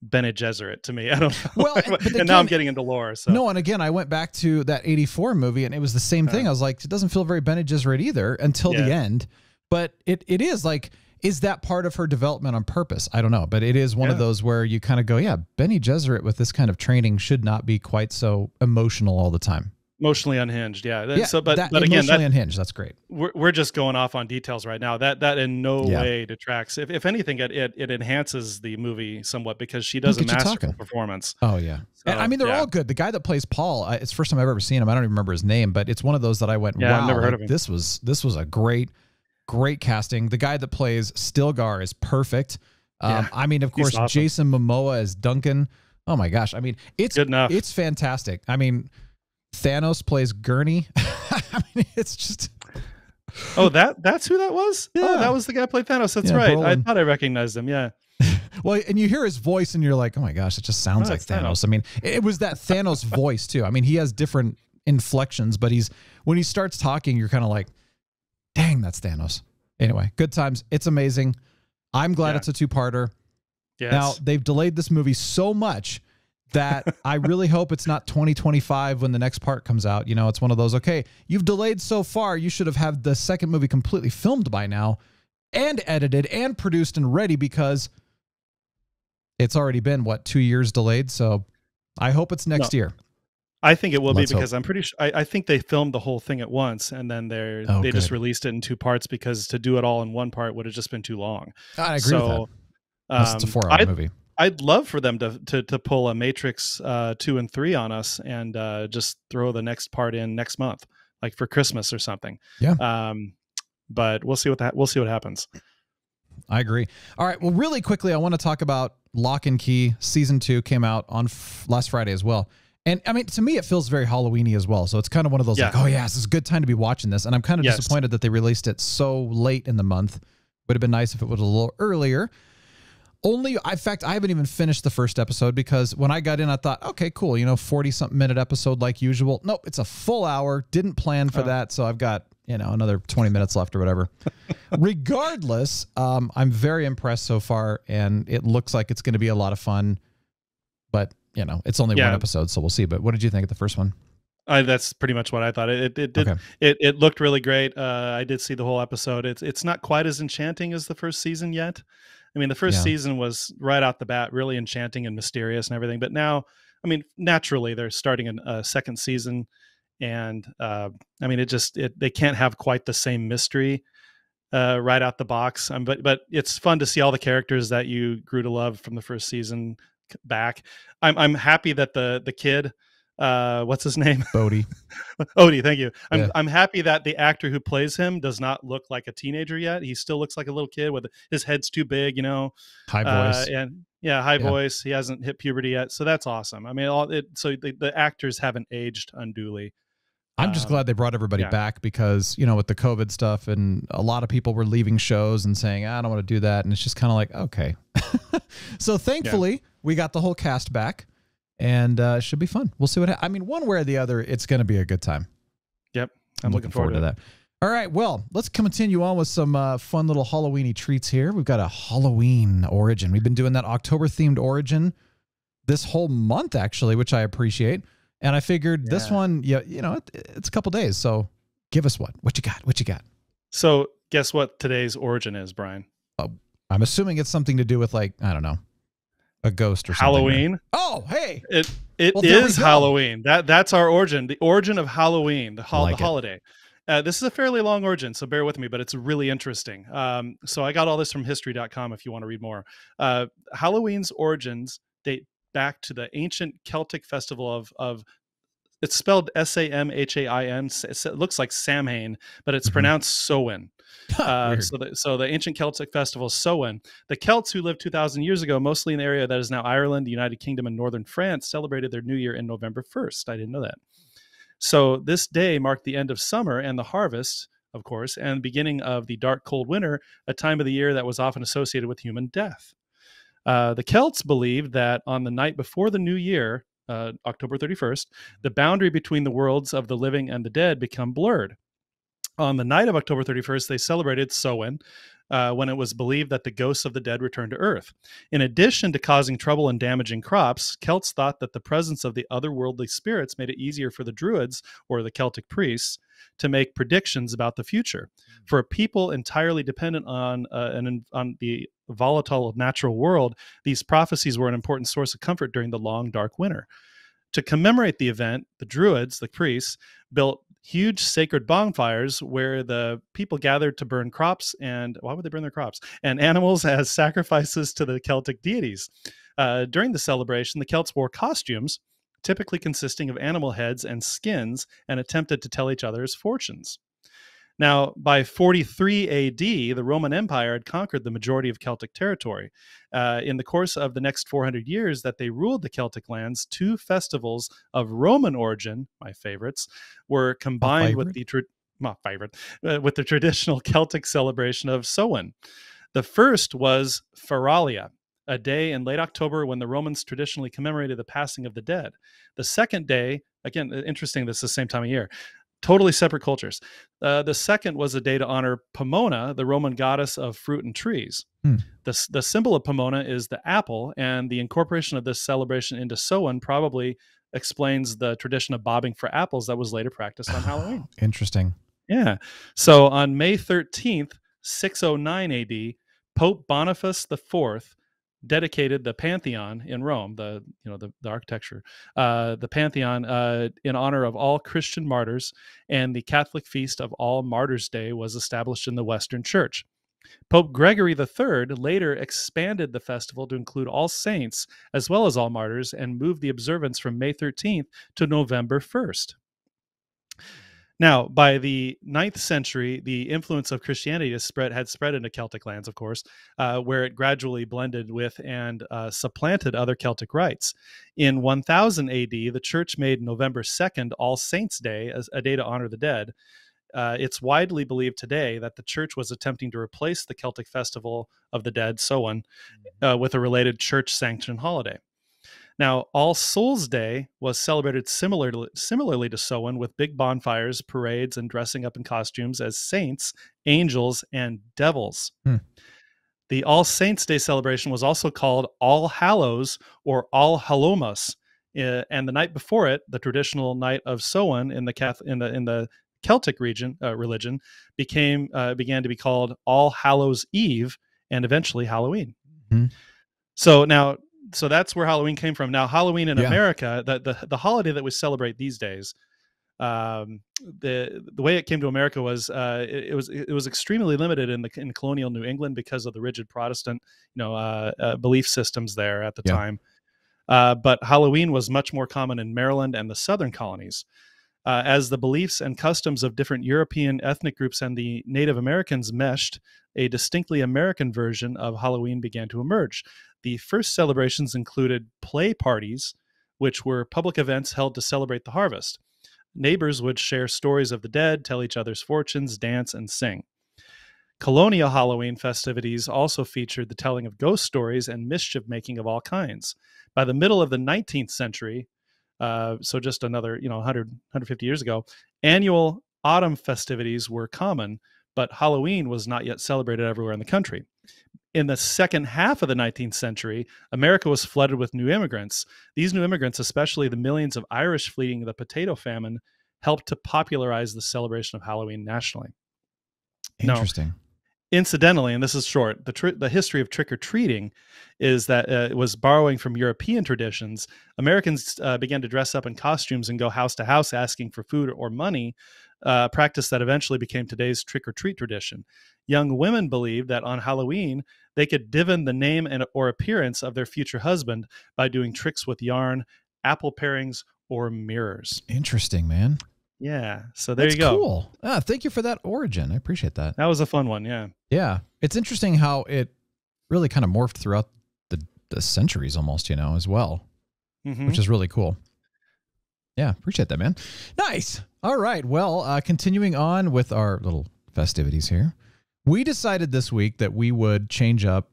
Speaker 10: Bene Gesserit to me. I don't know.
Speaker 8: Well, but
Speaker 10: and now I'm getting into lore. So.
Speaker 8: No, and again, I went back to that 84 movie, and it was the same thing. I was like, it doesn't feel very Bene Gesserit either until the end. But it is like, is that part of her development on purpose? I don't know. But it is one of those where you kind of go, Bene Gesserit with this kind of training should not be quite so emotional all the time.
Speaker 10: Emotionally unhinged,
Speaker 8: So, but again, unhinged. That's great.
Speaker 10: We're just going off on details right now. That in no way detracts. If anything, it enhances the movie somewhat, because she does a masterful performance.
Speaker 8: Oh yeah, so, I mean they're all good. The guy that plays Paul, it's the first time I've ever seen him. I don't even remember his name, but it's one of those that I went, wow,
Speaker 10: I've never heard of him.
Speaker 8: This was a great casting. The guy that plays Stilgar is perfect. I mean, of course, awesome. Jason Momoa as Duncan. Oh my gosh, I mean, it's
Speaker 10: good enough.
Speaker 8: It's fantastic. I mean, Thanos plays Gurney. I mean, it's just.
Speaker 10: Oh, that's who that was? Yeah. Oh, that was the guy who played Thanos. That's right. Brolin. I thought I recognized him. Yeah.
Speaker 8: Well, and you hear his voice and you're like, oh my gosh, it just sounds like Thanos. I mean, it was that Thanos voice too. I mean, he has different inflections, but when he starts talking, you're kind of like, dang, that's Thanos. Anyway, good times. It's amazing. I'm glad it's a 2-parter.
Speaker 10: Yes.
Speaker 8: Now, they've delayed this movie so much that I really hope it's not 2025 when the next part comes out. It's one of those, okay, you've delayed so far, you should have had the second movie completely filmed by now and edited and produced and ready, because it's already been, 2 years delayed? So I hope it's next year.
Speaker 10: I think it will
Speaker 8: Let's
Speaker 10: be because
Speaker 8: hope.
Speaker 10: I'm pretty sure. I think they filmed the whole thing at once, and then they just released it in 2 parts because to do it all in one part would have just been too long.
Speaker 8: I agree with that. Unless it's a 4-hour movie.
Speaker 10: I'd love for them to pull a Matrix 2 and 3 on us and just throw the next part in next month, like for Christmas or something.
Speaker 8: Yeah.
Speaker 10: But we'll see what happens.
Speaker 8: I agree. All right. Well, really quickly, I want to talk about Locke and Key. Season 2 came out on last Friday as well. And I mean, to me, it feels very Halloweeny as well. So it's kind of one of those like, oh yeah, this is a good time to be watching this. And I'm kind of disappointed that they released it so late in the month. Would have been nice if it was a little earlier. In fact, I haven't even finished the first episode because when I got in, I thought, okay, cool. 40-something minute episode like usual. Nope, it's a full hour. Didn't plan for that. So I've got, another 20 minutes left or whatever. Regardless, I'm very impressed so far, and it looks like it's going to be a lot of fun. But, it's only one episode, so we'll see. But what did you think of the first one?
Speaker 10: That's pretty much what I thought. It looked really great. I did see the whole episode. It's not quite as enchanting as the first season yet. I mean, the first season was right out the bat really enchanting and mysterious and everything. But now, I mean, naturally they're starting a second season, and I mean, they can't have quite the same mystery right out the box. But it's fun to see all the characters that you grew to love from the first season back. I'm happy that the kid, what's his name?
Speaker 8: Bodhi.
Speaker 10: Odie, thank you. I'm happy that the actor who plays him does not look like a teenager yet. He still looks like a little kid with his head's too big,
Speaker 8: high voice.
Speaker 10: High voice. He hasn't hit puberty yet, so that's awesome. I mean, so the actors haven't aged unduly.
Speaker 8: I'm just glad they brought everybody back because, with the COVID stuff and a lot of people were leaving shows and saying, I don't want to do that. And it's just kind of like, okay. So thankfully we got the whole cast back. And it should be fun. We'll see what I mean, one way or the other, it's going to be a good time.
Speaker 10: Yep.
Speaker 8: I'm looking forward to that. All right. Well, let's continue on with some fun little Halloweeny treats here. We've got a Halloween origin. We've been doing that October-themed origin this whole month, actually, which I appreciate. And I figured this one, it's a couple days. So give us what you got. What you got?
Speaker 10: So guess what today's origin is, Brian?
Speaker 8: I'm assuming it's something to do with, like, I don't know, a ghost or something.
Speaker 10: Halloween.
Speaker 8: Oh, hey.
Speaker 10: It is Halloween. That's our origin. The origin of Halloween, the holiday. This is a fairly long origin, so bear with me, but it's really interesting. So I got all this from history.com if you want to read more. Halloween's origins date back to the ancient Celtic festival of it's spelled Samhain. It looks like Samhain, but it's pronounced Samhain. So the ancient Celtic festival Samhain. The Celts who lived 2,000 years ago, mostly in the area that is now Ireland, the United Kingdom, and northern France, celebrated their new year in November 1st. I didn't know that. So this day marked the end of summer and the harvest, of course, and the beginning of the dark, cold winter, a time of the year that was often associated with human death. The Celts believed that on the night before the new year, October 31st, the boundary between the worlds of the living and the dead become blurred. On the night of October 31st, they celebrated Samhain, when it was believed that the ghosts of the dead returned to Earth. In addition to causing trouble and damaging crops, Celts thought that the presence of the otherworldly spirits made it easier for the Druids, or the Celtic priests, to make predictions about the future. For a people entirely dependent on the volatile natural world, these prophecies were an important source of comfort during the long, dark winter. To commemorate the event, the Druids, the priests, built huge sacred bonfires where the people gathered to burn crops. And why would they burn their crops? And animals as sacrifices to the Celtic deities. During the celebration, the Celts wore costumes, typically consisting of animal heads and skins, and attempted to tell each other's fortunes. Now, by 43 AD, the Roman Empire had conquered the majority of Celtic territory. In the course of the next 400 years that they ruled the Celtic lands, 2 festivals of Roman origin, my favorites, were combined with the traditional Celtic celebration of Samhain. The first was Feralia, a day in late October when the Romans traditionally commemorated the passing of the dead. The second day, again, interesting, this is the same time of year, totally separate cultures. The second was a day to honor Pomona, the Roman goddess of fruit and trees. The symbol of Pomona is the apple, and the incorporation of this celebration into Samhain probably explains the tradition of bobbing for apples that was later practiced on Halloween.
Speaker 8: Interesting.
Speaker 10: Yeah. So on May 13th, 609 AD, Pope Boniface IV dedicated the Pantheon in Rome, the architecture, the Pantheon, in honor of all Christian martyrs, and the Catholic feast of All Martyrs' Day was established in the Western Church. Pope Gregory III later expanded the festival to include all saints as well as all martyrs and moved the observance from May 13th to November 1st. Now, by the 9th century, the influence of Christianity had spread into Celtic lands, of course, where it gradually blended with and supplanted other Celtic rites. In 1000 AD, the church made November 2nd All Saints' Day as a day to honor the dead. It's widely believed today that the church was attempting to replace the Celtic festival of the dead, Samhain, with a related church-sanctioned holiday. Now, All Souls' Day was celebrated similarly to Samhain, with big bonfires, parades, and dressing up in costumes as saints, angels, and devils. The All Saints' Day celebration was also called All Hallows or All Hallowmas, and the night before it, the traditional night of Samhain in the Celtic religion began to be called All Hallows Eve and eventually Halloween. So that's where Halloween came from. Now, Halloween in America, the holiday that we celebrate these days, the way it came to America was it was extremely limited in colonial New England because of the rigid Protestant belief systems there at the time. But Halloween was much more common in Maryland and the southern colonies. As the beliefs and customs of different European ethnic groups and the Native Americans meshed, a distinctly American version of Halloween began to emerge. The first celebrations included play parties, which were public events held to celebrate the harvest. Neighbors would share stories of the dead, tell each other's fortunes, dance, and sing. Colonial Halloween festivities also featured the telling of ghost stories and mischief-making of all kinds. By the middle of the 19th century, so just another 150 years ago, annual autumn festivities were common, but Halloween was not yet celebrated everywhere in the country. In the second half of the 19th century, America was flooded with new immigrants. These new immigrants, especially the millions of Irish fleeing the potato famine, helped to popularize the celebration of Halloween nationally.
Speaker 8: Interesting.
Speaker 10: Now, incidentally, and this is short, the history of trick-or-treating is that it was borrowing from European traditions. Americans began to dress up in costumes and go house to house asking for food or money, a practice that eventually became today's trick-or-treat tradition. Young women believed that on Halloween, they could divine the name or appearance of their future husband by doing tricks with yarn, apple parings, or mirrors.
Speaker 8: Interesting, man.
Speaker 10: Yeah, so there you go.
Speaker 8: Cool. Thank you for that origin. I appreciate that.
Speaker 10: That was a fun one, yeah.
Speaker 8: Yeah, it's interesting how it really kind of morphed throughout the centuries almost, as well, which is really cool. Yeah, appreciate that, man. Nice. All right, well, continuing on with our little festivities here, we decided this week that we would change up.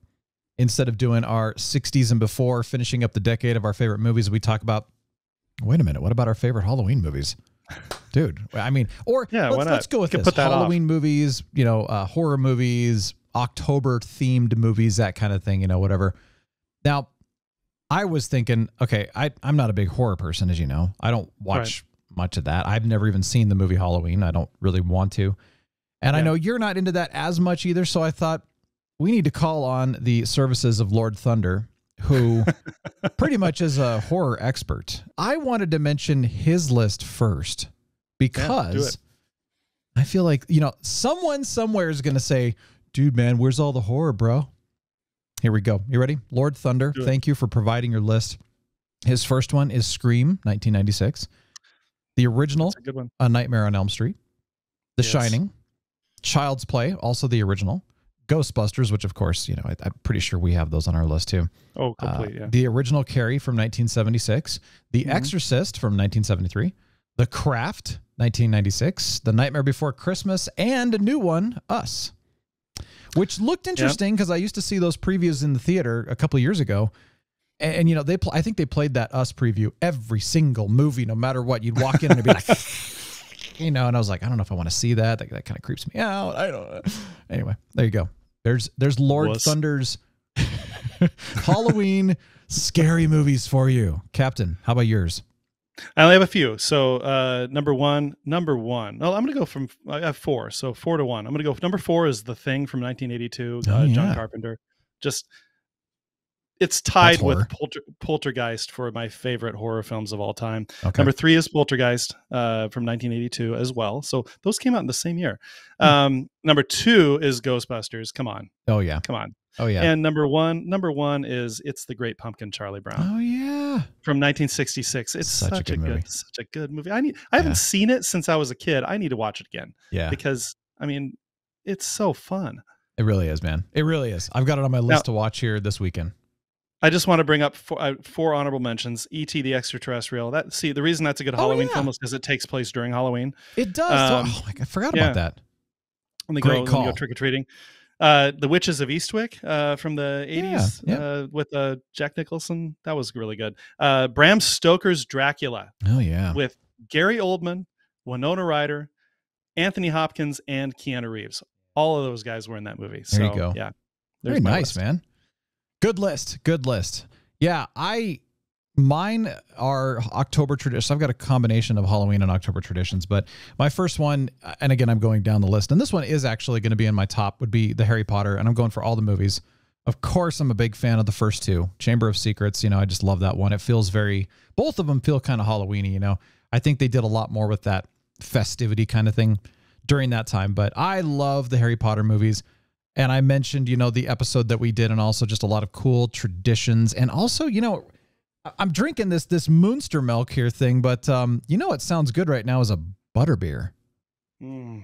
Speaker 8: Instead of doing our 60s and before, finishing up the decade of our favorite movies, we talk about, wait a minute, what about our favorite Halloween movies? Dude, I mean, or let's go with this. Halloween movies, horror movies, October themed movies, that kind of thing, whatever. Now, I was thinking, okay, I'm not a big horror person, as you know. I don't watch much of that. I've never even seen the movie Halloween. I don't really want to. And I know you're not into that as much either. So I thought we need to call on the services of Lord Thunder, who pretty much is a horror expert. I wanted to mention his list first because I feel like, someone somewhere is going to say, dude, man, where's all the horror, bro? Here we go. You ready? Lord Thunder, thank you for providing your list. His first one is Scream, 1996. The original,
Speaker 10: that's a good one.
Speaker 8: A Nightmare on Elm Street. The Shining. Child's Play, also the original. Ghostbusters, which of course, I'm pretty sure we have those on our list too.
Speaker 10: Oh, complete, yeah.
Speaker 8: The original Carrie from 1976. The Exorcist from 1973. The Craft, 1996. The Nightmare Before Christmas, and a new one, Us. Which looked interesting because I used to see those previews in the theater a couple of years ago. And I think they played that Us preview every single movie, no matter what. You'd walk in and it'd be like, and I was like, I don't know if I want to see that. That kind of creeps me out. I don't know. Anyway, there you go. There's Lord Thunder's Halloween scary movies for you. Captain, how about yours?
Speaker 10: I only have a few. So number one. No, I'm going to go from, I have four. So 4 to 1. I'm going to go, number 4 is The Thing from 1982, John Carpenter. Just, it's tied with Poltergeist for my favorite horror films of all time.
Speaker 8: Okay.
Speaker 10: Number 3 is Poltergeist from 1982 as well. So those came out in the same year. Number 2 is Ghostbusters. Come on.
Speaker 8: Oh yeah.
Speaker 10: Come on.
Speaker 8: Oh yeah.
Speaker 10: And number one is It's the Great Pumpkin, Charlie Brown.
Speaker 8: Oh yeah.
Speaker 10: From 1966. It's such a good movie. I haven't seen it since I was a kid. I need to watch it again.
Speaker 8: Yeah.
Speaker 10: Because I mean, it's so fun.
Speaker 8: It really is, man. It really is. I've got it on my list to watch here this weekend.
Speaker 10: I just want to bring up four honorable mentions. E.T. the Extraterrestrial. The reason that's a good Halloween film is because it takes place during Halloween.
Speaker 8: It does. I forgot about that.
Speaker 10: When they go trick-or-treating. The Witches of Eastwick from the 80s with Jack Nicholson. That was really good. Bram Stoker's Dracula.
Speaker 8: Oh, yeah.
Speaker 10: With Gary Oldman, Winona Ryder, Anthony Hopkins, and Keanu Reeves. All of those guys were in that movie.
Speaker 8: There you go.
Speaker 10: Yeah.
Speaker 8: Very nice, man. Good list. Yeah, mine are October traditions. I've got a combination of Halloween and October traditions, but my first one, and again, I'm going down the list, and this one is actually going to be in my top, would be the Harry Potter, and I'm going for all the movies. Of course, I'm a big fan of the first two. Chamber of Secrets, I just love that one. It feels both of them feel kind of Halloween-y, I think they did a lot more with that festivity kind of thing during that time, but I love the Harry Potter movies. And I mentioned, the episode that we did, and also just a lot of cool traditions. And also, I'm drinking this Moonster milk here thing, but what sounds good right now is a butterbeer.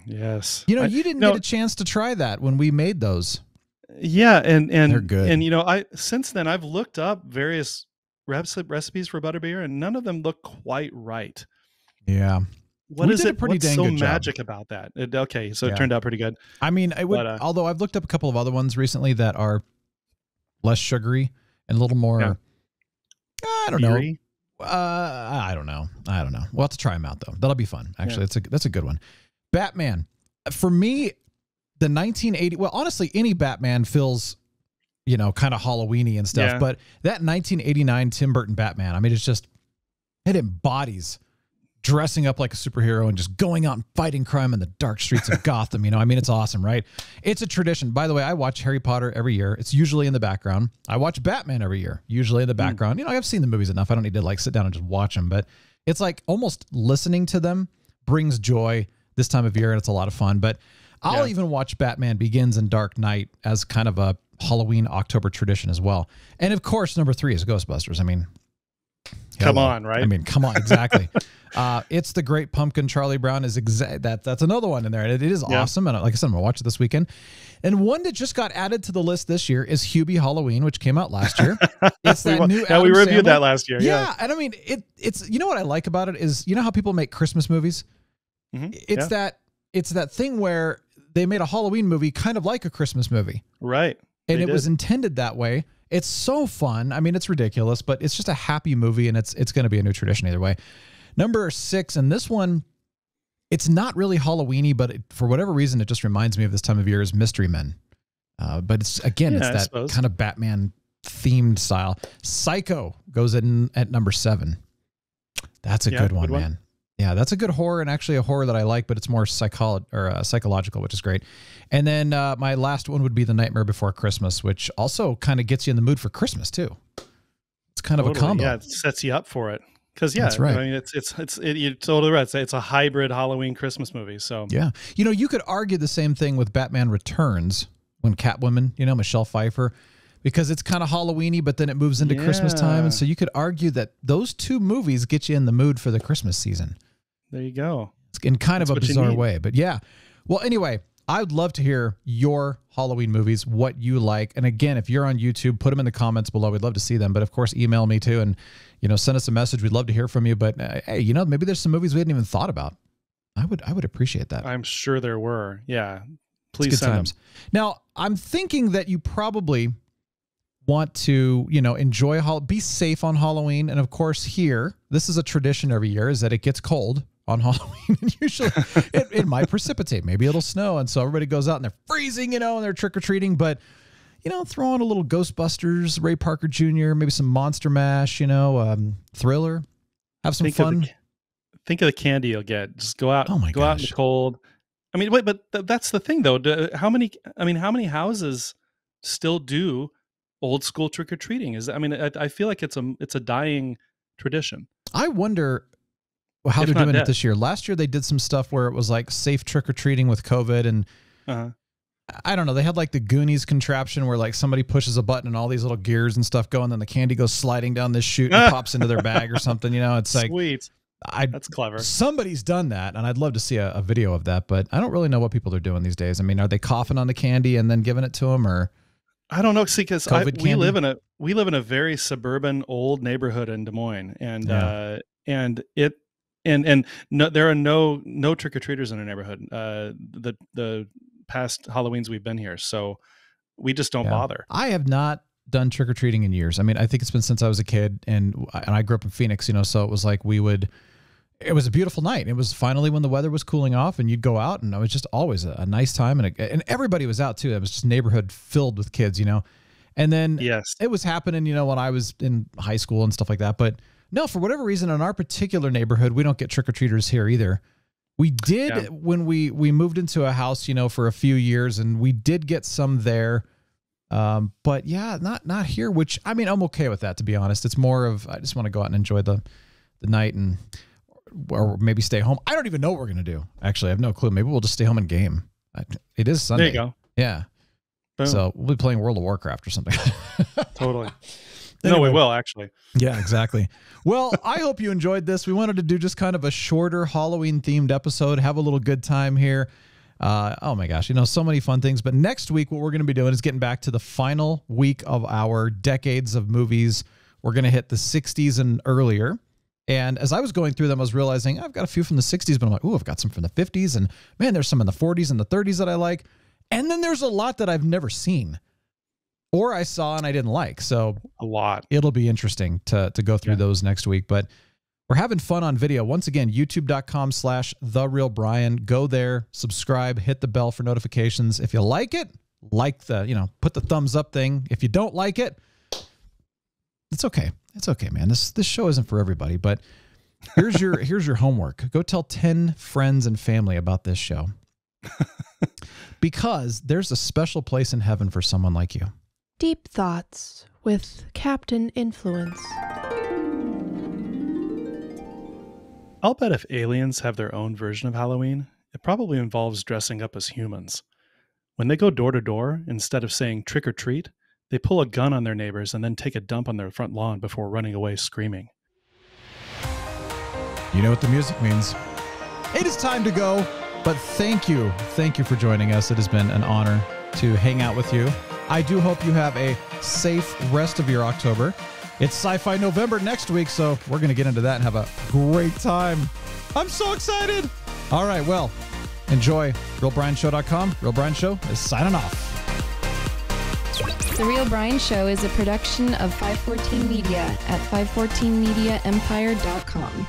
Speaker 10: Yes.
Speaker 8: You didn't get a chance to try that when we made those.
Speaker 10: Yeah, and
Speaker 8: they're good.
Speaker 10: And since then I've looked up various recipes for butterbeer, and none of them look quite right.
Speaker 8: Yeah.
Speaker 10: What's so magic about that? It turned out pretty good.
Speaker 8: I mean, although I've looked up a couple of other ones recently that are less sugary and a little more, I don't know. I don't know. We'll have to try them out though. That'll be fun. Actually, that's a good one. Batman. For me, the 1980, well, honestly, any Batman feels, kind of Halloween-y and stuff, but that 1989 Tim Burton Batman, I mean, it embodies dressing up like a superhero and just going out and fighting crime in the dark streets of Gotham. I mean, it's awesome, right? It's a tradition. By the way, I watch Harry Potter every year. It's usually in the background. I watch Batman every year, usually in the background. I've seen the movies enough. I don't need to sit down and just watch them, but it's like almost listening to them brings joy this time of year, and it's a lot of fun. But I'll even watch Batman Begins and Dark Knight as kind of a Halloween October tradition as well. And of course, number 3 is Ghostbusters. I mean,
Speaker 10: come on, right?
Speaker 8: I mean, come on, exactly. It's the Great Pumpkin. Charlie Brown is that's another one in there. It is awesome, and like I said, I'm gonna watch it this weekend. And one that just got added to the list this year is Hubie Halloween, which came out last year. It's that new.
Speaker 10: Yeah, we reviewed that last year.
Speaker 8: Yeah, and I mean, it's what I like about it is how people make Christmas movies. Mm-hmm. It's that thing where they made a Halloween movie kind of like a Christmas movie,
Speaker 10: right?
Speaker 8: And it was intended that way. It's so fun. I mean, it's ridiculous, but it's just a happy movie, and it's going to be a new tradition either way. Number 6, and this one, it's not really Halloween-y, but for whatever reason, it just reminds me of this time of year, is Mystery Men. But it's that kind of Batman-themed style. Psycho goes in at number 7. That's a good one, man. Yeah, that's a good horror, and actually a horror that I like, but it's more psychological, which is great. And then my last one would be The Nightmare Before Christmas, which also kind of gets you in the mood for Christmas too. It's kind of a combo.
Speaker 10: Yeah, it sets you up for it. Because
Speaker 8: that's right.
Speaker 10: I mean, you're totally right. It's a hybrid Halloween Christmas movie. So
Speaker 8: yeah, you could argue the same thing with Batman Returns when Catwoman, Michelle Pfeiffer, because it's kind of Halloween-y, but then it moves into Christmas time, and so you could argue that those two movies get you in the mood for the Christmas season.
Speaker 10: There you go.
Speaker 8: It's in kind of a bizarre way, but yeah. Well, anyway, I would love to hear your Halloween movies, what you like. And again, if you're on YouTube, put them in the comments below. We'd love to see them. But of course, email me too, and send us a message. We'd love to hear from you. But hey, maybe there's some movies we hadn't even thought about. I would appreciate that.
Speaker 10: I'm sure there were. Yeah, please send them.
Speaker 8: Now, I'm thinking that you probably want to enjoy be safe on Halloween, and of course, this is a tradition every year, is that it gets cold on Halloween, and usually it might precipitate. Maybe it'll snow, and so everybody goes out and they're freezing, and they're trick-or-treating, but throw on a little Ghostbusters, Ray Parker Jr., maybe some Monster Mash, Thriller, have some fun.
Speaker 10: Think of the candy you'll get. Just go out, out in the cold. I mean, wait, but that's the thing though. How many houses still do old school trick or treating. I feel like it's a dying tradition.
Speaker 8: I wonder how they're doing it this year. Last year they did some stuff where it was like safe trick or treating with COVID, and I don't know. They had like the Goonies contraption where like somebody pushes a button and all these little gears and stuff go, and then the candy goes sliding down this chute and pops into their bag or something. You know, it's like
Speaker 10: sweet. That's clever.
Speaker 8: Somebody's done that, and I'd love to see a video of that, but I don't really know what people are doing these days. I mean, are they coughing on the candy and then giving it to them, or?
Speaker 10: I don't know. See, because we live in a very suburban old neighborhood in Des Moines, and there are no trick or treaters in our neighborhood. The past Halloweens we've been here, so we just don't bother. I have not done trick or treating in years. I mean, I think it's been since I was a kid, and I grew up in Phoenix, you know, so it was like it was a beautiful night. It was finally when the weather was cooling off, and you'd go out, and it was just always a nice time, and everybody was out too. It was just a neighborhood filled with kids, you know. And then it was happening, you know, when I was in high school and stuff like that. But no, for whatever reason, in our particular neighborhood, we don't get trick or treaters here either. We did when we moved into a house, you know, for a few years, and we did get some there. But yeah, not here, which I mean, I'm okay with that, to be honest. It's more of, I just want to go out and enjoy the night, and or maybe stay home. I don't even know what we're going to do. Actually, I have no clue. Maybe we'll just stay home and game. It is Sunday. There you go.
Speaker 8: Yeah. Boom. So we'll be playing World of Warcraft or something.
Speaker 10: Totally.
Speaker 8: Anyway.
Speaker 10: No, we will actually.
Speaker 8: Yeah, exactly. Well, I hope you enjoyed this. We wanted to do just kind of a shorter Halloween themed episode, have a little good time here. Oh my gosh, you know, so many fun things. But next week, what we're going to be doing is getting back to the final week of our decades of movies. We're going to hit the 60s and earlier. And as I was going through them, I was realizing I've got a few from the 60s, but I'm like, ooh, I've got some from the 50s. And man, there's some in the 40s and the 30s that I like. And then there's a lot that I've never seen or I saw and I didn't like. So
Speaker 10: a lot.
Speaker 8: It'll be interesting to go through those next week. But we're having fun on video. Once again, youtube.com/TheRealBrian. Go there, subscribe, hit the bell for notifications. If you like it, put the thumbs up thing. If you don't like it, it's okay. It's okay, man. This show isn't for everybody, but here's your homework. Go tell 10 friends and family about this show. Because there's a special place in heaven for someone like you.
Speaker 7: Deep Thoughts with Captain Influence.
Speaker 10: I'll bet if aliens have their own version of Halloween, it probably involves dressing up as humans. When they go door to door, instead of saying trick or treat, they pull a gun on their neighbors and then take a dump on their front lawn before running away screaming.
Speaker 8: You know what the music means. It is time to go, but thank you. Thank you for joining us. It has been an honor to hang out with you. I do hope you have a safe rest of your October. It's Sci-Fi November next week, so we're going to get into that and have a great time. I'm so excited. All right, well, enjoy. RealBrianShow.com. Real Brian Show is signing off.
Speaker 4: The Real Brian Show is a production of 514 Media at 514mediaempire.com.